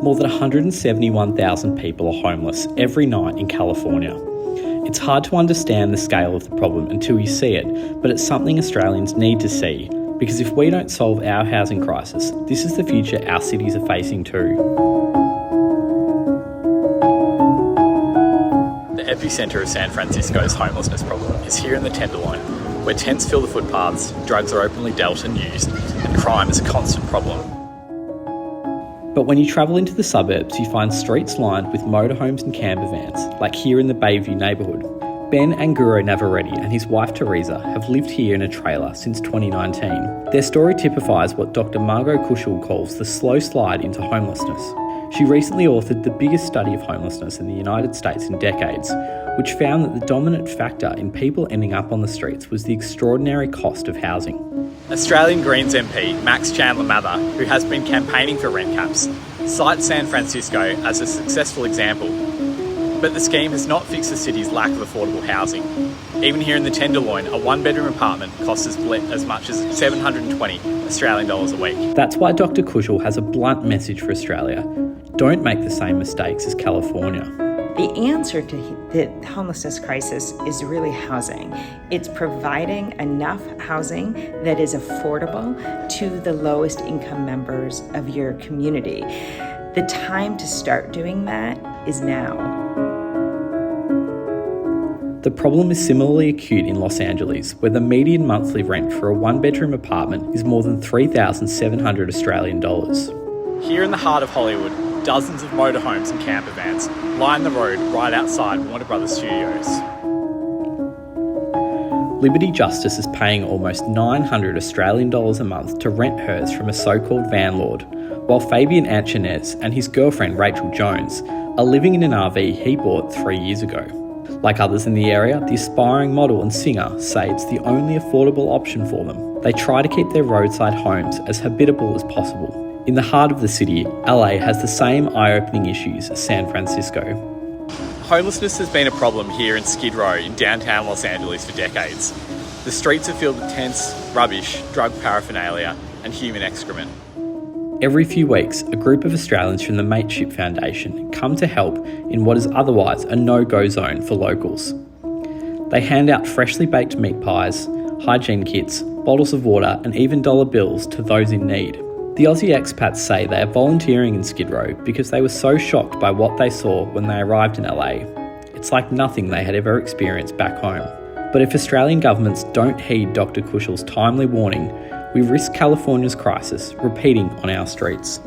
More than 171,000 people are homeless every night in California. It's hard to understand the scale of the problem until you see it, but it's something Australians need to see, because if we don't solve our housing crisis, this is the future our cities are facing too. The epicentre of San Francisco's homelessness problem is here in the Tenderloin, where tents fill the footpaths, drugs are openly dealt and used, and crime is a constant problem. But when you travel into the suburbs, you find streets lined with motorhomes and campervans, like here in the Bayview neighbourhood. Ben Anguro Navarrete and his wife Teresa have lived here in a trailer since 2019. Their story typifies what Dr. Margot Kuschel calls the slow slide into homelessness. She recently authored the biggest study of homelessness in the United States in decades, which found that the dominant factor in people ending up on the streets was the extraordinary cost of housing. Australian Greens MP Max Chandler Mather, who has been campaigning for rent caps, cites San Francisco as a successful example. But the scheme has not fixed the city's lack of affordable housing. Even here in the Tenderloin, a one-bedroom apartment costs as much as $720 Australian dollars a week. That's why Dr. Kuschel has a blunt message for Australia. Don't make the same mistakes as California. The answer to the homelessness crisis is really housing. It's providing enough housing that is affordable to the lowest income members of your community. The time to start doing that is now. The problem is similarly acute in Los Angeles, where the median monthly rent for a one-bedroom apartment is more than $3,700 Australian dollars. Here in the heart of Hollywood, dozens of motorhomes and campervans line the road right outside Warner Brothers Studios. Liberty Justice is paying almost $900 Australian dollars a month to rent hers from a so-called vanlord, while Fabian Ancinez and his girlfriend Rachel Jones are living in an RV he bought 3 years ago. Like others in the area, the aspiring model and singer say it's the only affordable option for them. They try to keep their roadside homes as habitable as possible. In the heart of the city, LA has the same eye-opening issues as San Francisco. Homelessness has been a problem here in Skid Row in downtown Los Angeles for decades. The streets are filled with tents, rubbish, drug paraphernalia, and human excrement. Every few weeks, a group of Australians from the Mateship Foundation come to help in what is otherwise a no-go zone for locals. They hand out freshly baked meat pies, hygiene kits, bottles of water, and even dollar bills to those in need. The Aussie expats say they are volunteering in Skid Row because they were so shocked by what they saw when they arrived in LA. It's like nothing they had ever experienced back home. But if Australian governments don't heed Dr. Kuschel's timely warning, we risk California's crisis repeating on our streets.